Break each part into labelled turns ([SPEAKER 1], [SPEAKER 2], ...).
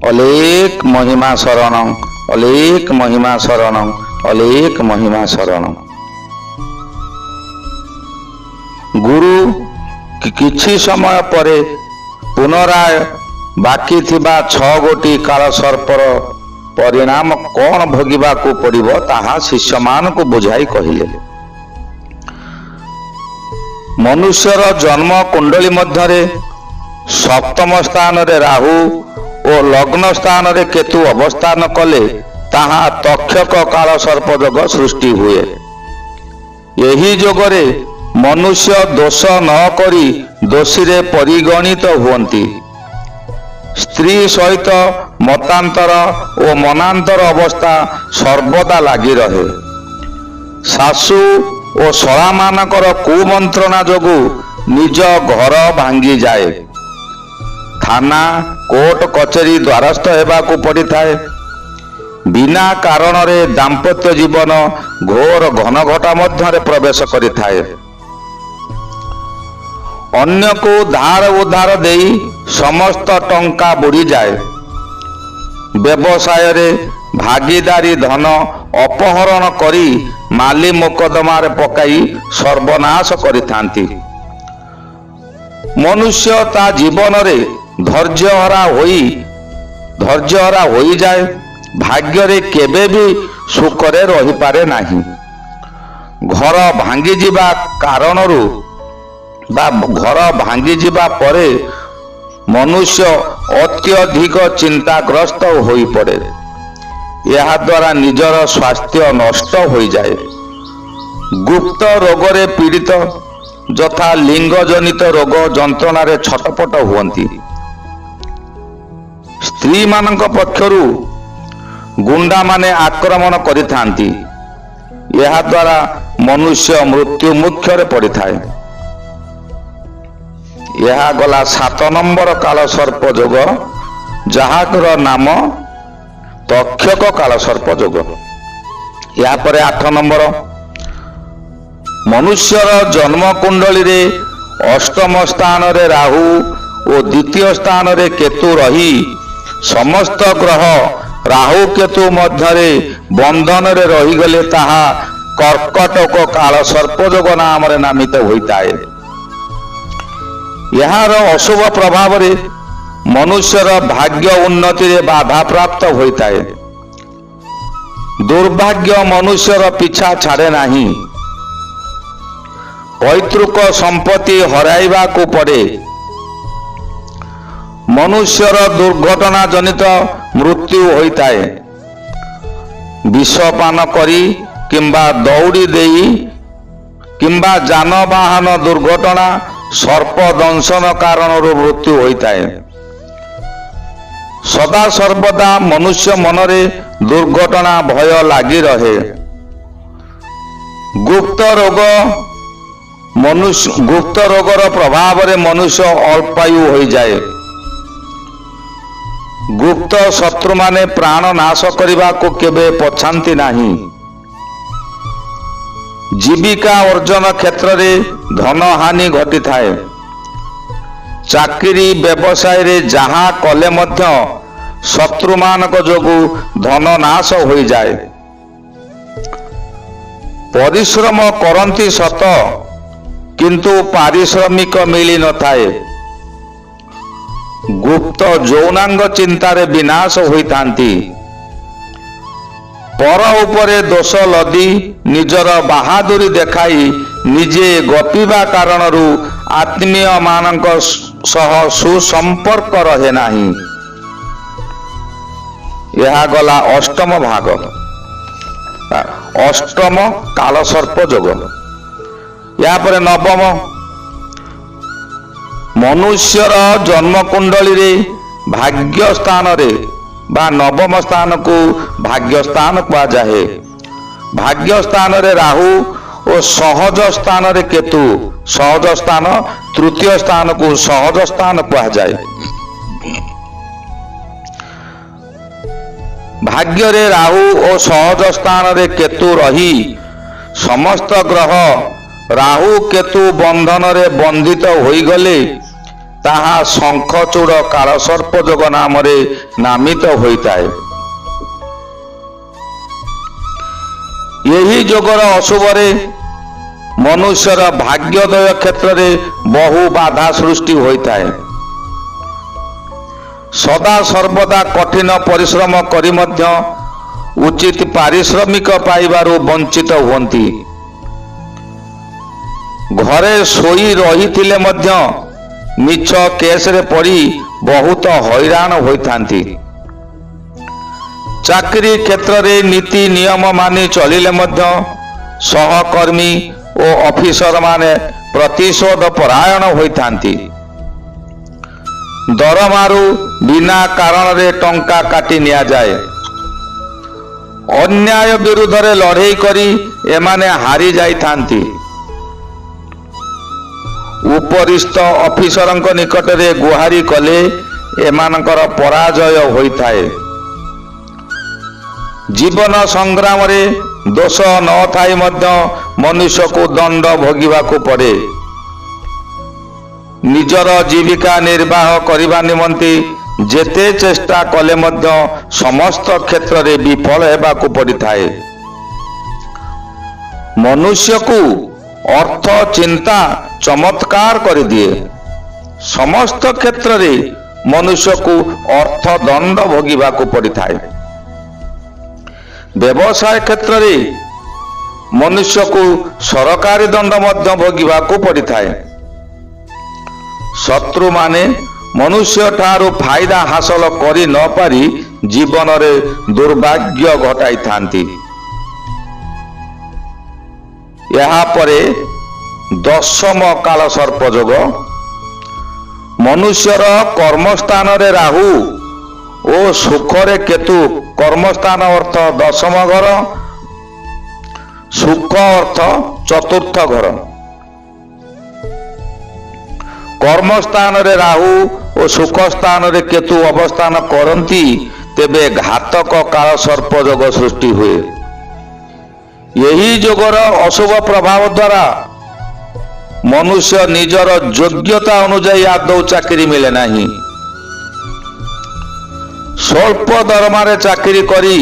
[SPEAKER 1] अलेख महिमा शरण, अलेख महिमा शरण, अलेख महिमा शरण। गुरु किछि समय परे पुनराय बाकी थिबा 6 गोटी काल सर्पर परिणाम कौन भोगिबाकू पड़िबो ताहा शिष्य मान को बुझाई कहिले। मनुष्यर जन्म कुंडली मध्यरे सप्तम स्थान रे राहु और लग्न स्थान रे केतु अवस्थान कले ताहा तक्षक काल सर्प जोग सृष्टि हुए। यही जोगरे मनुष्य दोष न करी दोषी रे परिगणित हुअन्ति। स्त्री सहित मतांतर और मनांतर अवस्था सर्वदा लगी रहे। सासु और शला मानकर कुमंत्रणा जोगु निज घर भांगी जाए। थाना कोर्ट कचेरी द्वारस्थ हेबाकू पड़ी थाए। बिना कारण रे दाम्पत्य जीवन घोर घनघटा मध्यरे प्रवेश करि थाए। अन्य को धार उधार देई समस्त टंका बुड़ी जाए। व्यवसाय रे भागीदारी धन अपहरण करी माली मोकदमार पकाई सर्वनाश करिथांती। मनुष्य ता जीवन रे धैर्यहरा होई जाए। भाग्य रे केबे भी सुख रे रही पारे नाही। घर भांगी जिबा कारणरू बा घर भांगी जिबा परे मनुष्य अत्यधिक चिंताग्रस्त होई पड़े। यह द्वारा निजर स्वास्थ्य नष्ट हो जाए। गुप्त रोग रे पीड़ित यथा लिंग जनित रोग जंत्रणा रे छटपट हुअन्ति। स्त्री मानक पक्षरु गुंडा माने आक्रमण करिथांती। यह द्वारा मनुष्य मृत्यु मुख्य रे पड़ी थाए। यह गला 7 नंबर काल सर्प जोग, जहाकर नाम तक्षक काल सर्प जोग। या परे 8 नंबर मनुष्यर जन्म कुंडली रे अष्टम स्थान रे राहु और द्वितीय स्थान रे केतु रही समस्त ग्रह राहु केतु मध्यरे बंधन रे रही गले ताहा कर्कटक काल सर्प जोग नाम रे नामित होइताए। यार अशुभ प्रभाव रे मनुष्यर भाग्य उन्नति रे बाधा प्राप्त होइताए। दुर्भाग्य मनुष्यर पीछा छाड़े नाही। पैतृक संपत्ति हराइबा को पड़े। मनुष्यर दुर्घटना जनित मृत्यु होइताए। विषपान करी किंबा दौड़ी देई किंबा जानवाहन दुर्घटना सर्प दंशन कारण मृत्यु होइताए। सदा सर्वदा मनुष्य मनरे दुर्घटना भय लागी रहे। गुप्त रोगर प्रभाव रे मनुष्य अल्पायु हो जाए। गुप्त शत्रु माने प्राण नाश करने को केबे पछांती नाही। जीविका अर्जन क्षेत्र रे धन हानि घटी थाए। चाकरी व्यवसाय रे जहाँ कले मध्य शत्रु मानक जोगु धन नाश हो जाए। परिश्रम करंती सत किंतु पारिश्रमिक मिली न थाए। गुप्त यौनांग चिंतारे विनाश होइतांती। पर उपरे दोष लदी निजर बहादुरी देखाई निजे गपिबा कारणरू आत्मीय मानक सह सुसंपर्क रहे नाही। यह गला अष्टम भाग, अष्टम काल सर्प जोग। या परे नवम मनुष्यर जन्म कुंडली रे भाग्य स्थान रे बा नवम स्थान को भाग्य स्थान कहा जाए। भाग्य स्थान रे राहु और सहज स्थान रे केतु। सहज स्थान तृतीय स्थान को सहज स्थान कहा जाए। भाग्य रे राहु और सहज स्थान रे केतु रही समस्त ग्रह राहु केतु बंधन रे बंधित होई गले ତାହା ଶଙ୍ଖଚୂଡ଼ କାଳସର୍ପ ଯୋଗ ନାମରେ ନାମିତ ହୋଇଥାଏ। ଏହି ଯୋଗର ଅଶୁଭରେ ମନୁଷ୍ୟର ଭାଗ୍ୟୋଦୟ କ୍ଷେତ୍ରରେ ବହୁ ବାଧା ସୃଷ୍ଟି ହୋଇଥାଏ। ସଦା ସର୍ବଦା କଠିନ ପରିଶ୍ରମ କରି ମଧ୍ୟ ଉଚିତ ପାରିଶ୍ରମିକ ପାଇବାରୁ ବଞ୍ଚିତ ହୁଅନ୍ତି। ଘରେ ଶୋଇ ରହିଥିଲେ ମଧ୍ୟ ମିଛ କେସରେ ପଡ଼ି ବହୁତ ହଇରାଣ ହୋଇଥାନ୍ତି। ଚାକିରି କ୍ଷେତ୍ରରେ ନୀତି ନିୟମ ମାନି ଚଳିଲେ ମଧ୍ୟ ସହକର୍ମୀ ଓ ଅଫିସରମାନେ ପ୍ରତିଶୋଧ ପରାୟଣ ହୋଇଥାନ୍ତି। ଦରମାରୁ ବିନା କାରଣରେ ଟଙ୍କା କାଟି ନିଆଯାଏ। ଅନ୍ୟାୟ ବିରୁଦ୍ଧରେ ଲଢ଼େଇ କରି ଏମାନେ ହାରି ଯାଇଥାନ୍ତି। ଉପରିସ୍ଥ ଅଫିସରଙ୍କ ନିକଟରେ ଗୁହାରି କଲେ ଏମାନଙ୍କର ପରାଜୟ ହୋଇଥାଏ। ଜୀବନ ସଂଗ୍ରାମରେ ଦୋଷ ନଥାଇ ମଧ୍ୟ ମନୁଷ୍ୟକୁ ଦଣ୍ଡ ଭୋଗିବାକୁ ପଡ଼େ। ନିଜର ଜୀବିକା ନିର୍ବାହ କରିବା ନିମନ୍ତେ ଯେତେ ଚେଷ୍ଟା କଲେ ମଧ୍ୟ ସମସ୍ତ କ୍ଷେତ୍ରରେ ବିଫଳ ହେବାକୁ ପଡ଼ିଥାଏ। ମନୁଷ୍ୟକୁ ଅର୍ଥ ଚିନ୍ତା ଚମତ୍କାର କରିଦିଏ। ସମସ୍ତ କ୍ଷେତ୍ରରେ ମନୁଷ୍ୟକୁ ଅର୍ଥ ଦଣ୍ଡ ଭୋଗିବାକୁ ପଡ଼ିଥାଏ। ବ୍ୟବସାୟ କ୍ଷେତ୍ରରେ ମନୁଷ୍ୟକୁ ସରକାରୀ ଦଣ୍ଡ ମଧ୍ୟ ଭୋଗିବାକୁ ପଡ଼ିଥାଏ। ଶତ୍ରୁମାନେ ମନୁଷ୍ୟଠାରୁ ଫାଇଦା ହାସଲ କରି ନ ପାରି ଜୀବନରେ ଦୁର୍ଭାଗ୍ୟ ଘଟାଇଥାନ୍ତି। ଏହାପରେ ଦଶମ କାଳ ସର୍ପ ଯୋଗ। ମନୁଷ୍ୟର କର୍ମସ୍ଥାନରେ ରାହୁ ଓ ସୁଖରେ କେତୁ। କର୍ମସ୍ଥାନ ଅର୍ଥ ଦଶମ ଘର, ସୁଖ ଅର୍ଥ ଚତୁର୍ଥ ଘର। କର୍ମସ୍ଥାନରେ ରାହୁ ଓ ସୁଖ ସ୍ଥାନରେ କେତୁ ଅବସ୍ଥାନ କରନ୍ତି ତେବେ ଘାତକ କାଳ ସର୍ପ ଯୋଗ ସୃଷ୍ଟି ହୁଏ। ଏହି ଯୋଗର ଅଶୁଭ ପ୍ରଭାବ ଦ୍ୱାରା ମନୁଷ୍ୟ ନିଜର ଯୋଗ୍ୟତା ଅନୁଯାୟୀ ଆଦୌ ଚାକିରି ମିଳେ ନାହିଁ। ସ୍ୱଳ୍ପ ଦରମାରେ ଚାକିରି କରି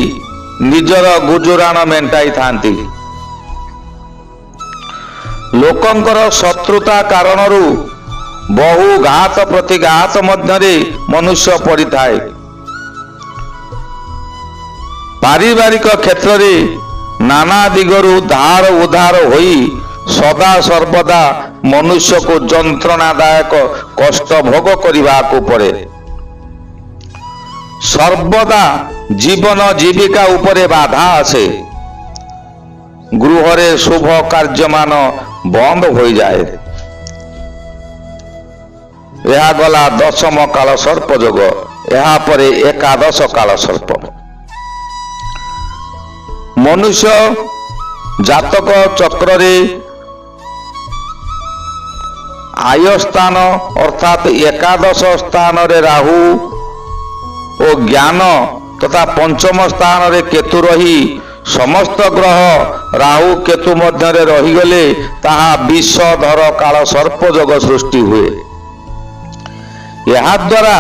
[SPEAKER 1] ନିଜର ଗୁଜୁରାଣ ମେଣ୍ଟାଇଥାନ୍ତି। ଲୋକଙ୍କର ଶତ୍ରୁତା କାରଣରୁ ବହୁ ଘାତ ପ୍ରତିଘାତ ମଧ୍ୟରେ ମନୁଷ୍ୟ ପଡ଼ିଥାଏ। ପାରିବାରିକ କ୍ଷେତ୍ରରେ ନାନା ଦିଗରୁ ଧାର ଉଧାର ହୋଇ ସଦା ସର୍ବଦା ମନୁଷ୍ୟକୁ ଯନ୍ତ୍ରଣାଦାୟକ କଷ୍ଟ ଭୋଗ କରିବାକୁ ପଡ଼େ। ସର୍ବଦା ଜୀବନ ଜୀବିକା ଉପରେ ବାଧା ଆସେ। ଗୃହରେ ଶୁଭ କାର୍ଯ୍ୟମାନ ବନ୍ଦ ହୋଇଯାଏ। ଏହା ଗଲା ଦଶମ କାଳ ସର୍ପ ଯୋଗ। ଏହାପରେ ଏକାଦଶ କାଳ ସର୍ପ। ମନୁଷ୍ୟ ଜାତକ ଚକ୍ରରେ ଆୟ ସ୍ଥାନ ଅର୍ଥାତ୍ ଏକାଦଶ ସ୍ଥାନରେ ରାହୁ ଓ ଜ୍ଞାନ ତଥା ପଞ୍ଚମ ସ୍ଥାନରେ କେତୁ ରହି ସମସ୍ତ ଗ୍ରହ ରାହୁ କେତୁ ମଧ୍ୟରେ ରହିଗଲେ ତାହା ବିଷଧର କାଳ ସର୍ପ ଯୋଗ ସୃଷ୍ଟି ହୁଏ। ଏହାଦ୍ୱାରା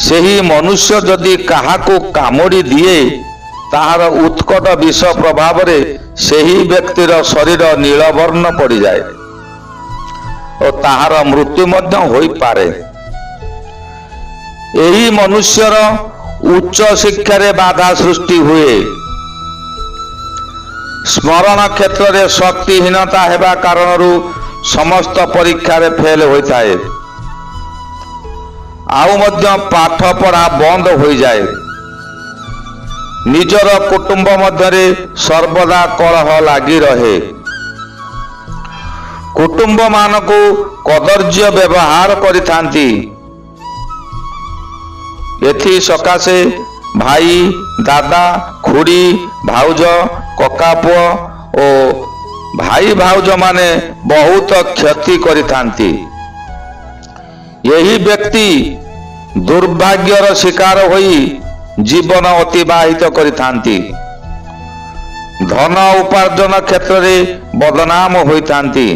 [SPEAKER 1] ସେହି ମନୁଷ୍ୟ ଯଦି କାହାକୁ କାମୁଡ଼ି ଦିଏ ତାହାର ଉତ୍କଟ ବିଷ ପ୍ରଭାବରେ ସେହି ବ୍ୟକ୍ତିର ଶରୀର ନୀଳବର୍ଣ୍ଣ ପଡ଼ିଯାଏ ଓ ତାହାର ମୃତ୍ୟୁ ମଧ୍ୟ ହୋଇପାରେ। ଏହି ମନୁଷ୍ୟର ଉଚ୍ଚ ଶିକ୍ଷାରେ ବାଧା ସୃଷ୍ଟି ହୁଏ। ସ୍ମରଣ କ୍ଷେତ୍ରରେ ଶକ୍ତିହୀନତା ହେବା କାରଣରୁ ସମସ୍ତ ପରୀକ୍ଷାରେ ଫେଲ ହୋଇଥାଏ। ଆଉ ମଧ୍ୟ ପାଠ ପଢ଼ା ବନ୍ଦ ହୋଇଯାଏ। ନିଜର କୁଟୁମ୍ବ ମଧ୍ୟରେ ସର୍ବଦା କଳହ ଲାଗି ରହେ। କୁଟୁମ୍ବମାନଙ୍କୁ କଦର୍ଯ୍ୟ ବ୍ୟବହାର କରିଥାନ୍ତି। ଏଥି ସକାଶେ ଭାଇ, ଦାଦା, ଖୁଡ଼ି, ଭାଉଜ, କକା ପୁଅ ଓ ଭାଇ ଭାଉଜମାନେ ବହୁତ କ୍ଷତି କରିଥାନ୍ତି। ଏହି ବ୍ୟକ୍ତି ଦୁର୍ଭାଗ୍ୟର ଶିକାର ହୋଇ ଜୀବନ ଅତିବାହିତ କରିଥାନ୍ତି। ଧନ ଉପାର୍ଜନ କ୍ଷେତ୍ରରେ ବଦନାମ ହୋଇଥାନ୍ତି।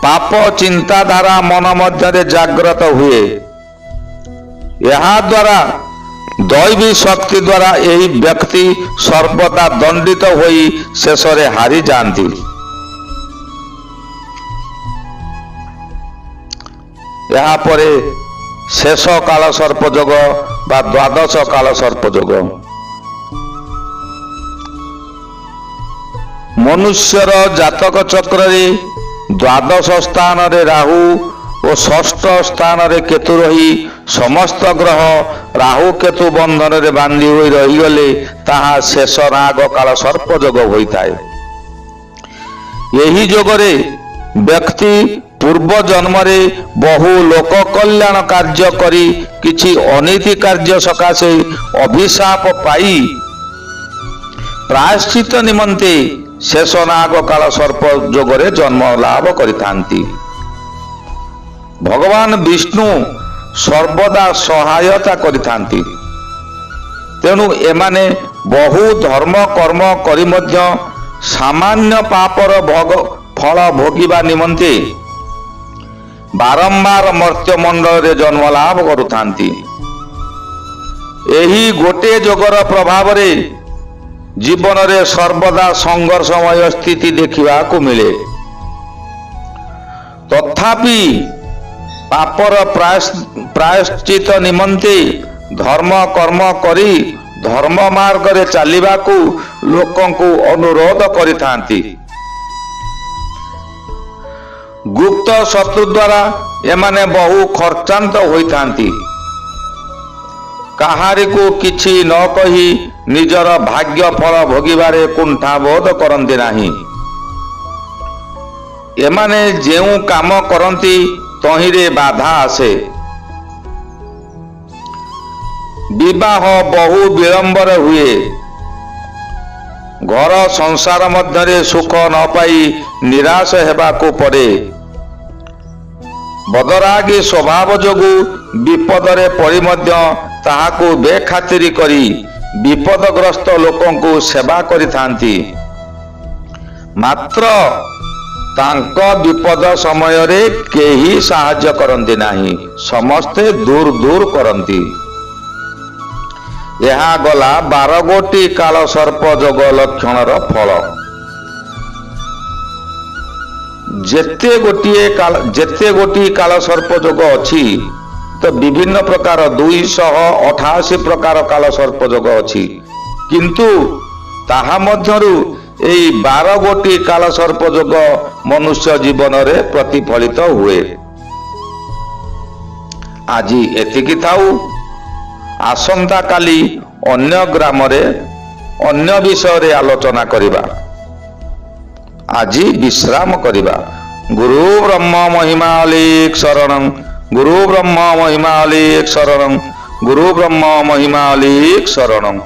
[SPEAKER 1] ପାପ ଚିନ୍ତାଧାରା ମନ ମଧ୍ୟରେ ଜାଗ୍ରତ ହୁଏ। ଏହା ଦ୍ୱାରା ଦୈବୀ ଶକ୍ତି ଦ୍ୱାରା ଏହି ବ୍ୟକ୍ତି ସର୍ବଦା ଦଣ୍ଡିତ ହୋଇ ଶେଷରେ ହାରିଯାଆନ୍ତି। ଏହାପରେ ଶେଷ କାଳ ସର୍ପ ଯୋଗ ବା ଦ୍ୱାଦଶ କାଳ ସର୍ପ ଯୋଗ। ମନୁଷ୍ୟର ଜାତକ ଚକ୍ରରେ ଦ୍ୱାଦଶ ସ୍ଥାନରେ ରାହୁ ଓ ଷଷ୍ଠ ସ୍ଥାନରେ କେତୁ ରହି ସମସ୍ତ ଗ୍ରହ ରାହୁ କେତୁ ବନ୍ଧନରେ ବାନ୍ଧି ହୋଇ ରହିଗଲେ ତାହା ଶେଷ ନାଗ କାଳ ସର୍ପ ଯୋଗ ହୋଇଥାଏ। ଏହି ଯୋଗରେ ବ୍ୟକ୍ତି ପୂର୍ବ ଜନ୍ମରେ ବହୁ ଲୋକ କଲ୍ୟାଣ କାର୍ଯ୍ୟ କରି କିଛି ଅନୀତି କାର୍ଯ୍ୟ ସକାଶେ ଅଭିଶାପ ପାଇ ପ୍ରାୟଶ୍ଚିତ ନିମନ୍ତେ ଶେଷ ନାଗ କାଳ ସର୍ପ ଯୋଗରେ ଜନ୍ମ ଲାଭ କରିଥାନ୍ତି। ଭଗବାନ ବିଷ୍ଣୁ ସର୍ବଦା ସହାୟତା କରିଥାନ୍ତି। ତେଣୁ ଏମାନେ ବହୁ ଧର୍ମ କର୍ମ କରି ମଧ୍ୟ ସାମାନ୍ୟ ପାପର ଫଳ ଭୋଗିବା ନିମନ୍ତେ ବାରମ୍ବାର ମର୍ତ୍ତ୍ୟମଣ୍ଡଳରେ ଜନ୍ମ ଲାଭ କରୁଥାନ୍ତି। ଏହି ଗୋଟିଏ ଯୋଗର ପ୍ରଭାବରେ ଜୀବନରେ ସର୍ବଦା ସଂଘର୍ଷମୟ ସ୍ଥିତି ଦେଖିବାକୁ ମିଳେ। ତଥାପି ପାପର ପ୍ରାୟଶ୍ଚିତ ନିମନ୍ତେ ଧର୍ମ କର୍ମ କରି ଧର୍ମ ମାର୍ଗରେ ଚାଲିବାକୁ ଲୋକଙ୍କୁ ଅନୁରୋଧ କରିଥାନ୍ତି। ଗୁପ୍ତ ଶତ୍ରୁ ଦ୍ୱାରା ଏମାନେ ବହୁ ଖର୍ଚ୍ଚାନ୍ତ ହୋଇଥାନ୍ତି। କାହାରିକୁ କିଛି ନ କହି ନିଜର ଭାଗ୍ୟ ଫଳ ଭୋଗିବାରେ କୁଣ୍ଠାବୋଧ କରନ୍ତି ନାହିଁ। ଏମାନେ ଯେଉଁ କାମ କରନ୍ତି ତହିଁରେ ବାଧା ଆସେ। ବିବାହ ବହୁ ବିଳମ୍ବରେ ହୁଏ। ଘର ସଂସାର ମଧ୍ୟରେ ସୁଖ ନ ପାଇ ନିରାଶ ହେବାକୁ ପଡ଼େ। ବଦରାଗୀ ସ୍ୱଭାବ ଯୋଗୁଁ ବିପଦରେ ପଡ଼ି ମଧ୍ୟ ତାହାକୁ ବେଖାତିର କରି ବିପଦଗ୍ରସ୍ତ ଲୋକଙ୍କୁ ସେବା କରିଥାନ୍ତି। ମାତ୍ର ତାଙ୍କ ବିପଦ ସମୟରେ କେହି ସାହାଯ୍ୟ କରନ୍ତି ନାହିଁ, ସମସ୍ତେ ଦୂର ଦୂର କରନ୍ତି। ଏହା ଗଲା 12 ଗୋଟି କାଳ ସର୍ପ ଯୋଗ ଲକ୍ଷଣର ଫଳ। ଯେତେ ଗୋଟି କାଳ ସର୍ପ ଯୋଗ ଅଛି ତ ବିଭିନ୍ନ ପ୍ରକାର 288 ପ୍ରକାର କାଳ ସର୍ପ ଯୋଗ ଅଛି, କିନ୍ତୁ ତାହା ମଧ୍ୟରୁ ଏହି 12 ଗୋଟି କାଳ ସର୍ପ ଯୋଗ ମନୁଷ୍ୟ ଜୀବନରେ ପ୍ରତିଫଳିତ ହୁଏ। ଆଜି ଏତିକି ଥାଉ। ଆସନ୍ତା କାଲି ଅନ୍ୟ ଗ୍ରାମରେ ଅନ୍ୟ ବିଷୟରେ ଆଲୋଚନା କରିବା। ଆଜି ବିଶ୍ରାମ କରିବା। ଗୁରୁ ବ୍ରହ୍ମ ମହିମା ଅଲେଖ ଶରଣଂ। ଗୁରୁ ବ୍ରହ୍ମ ମହିମା ଅଲେଖ ଶରଣଂ। ଗୁରୁ ବ୍ରହ୍ମ ମହିମା ଅଲେଖ ଶରଣଂ।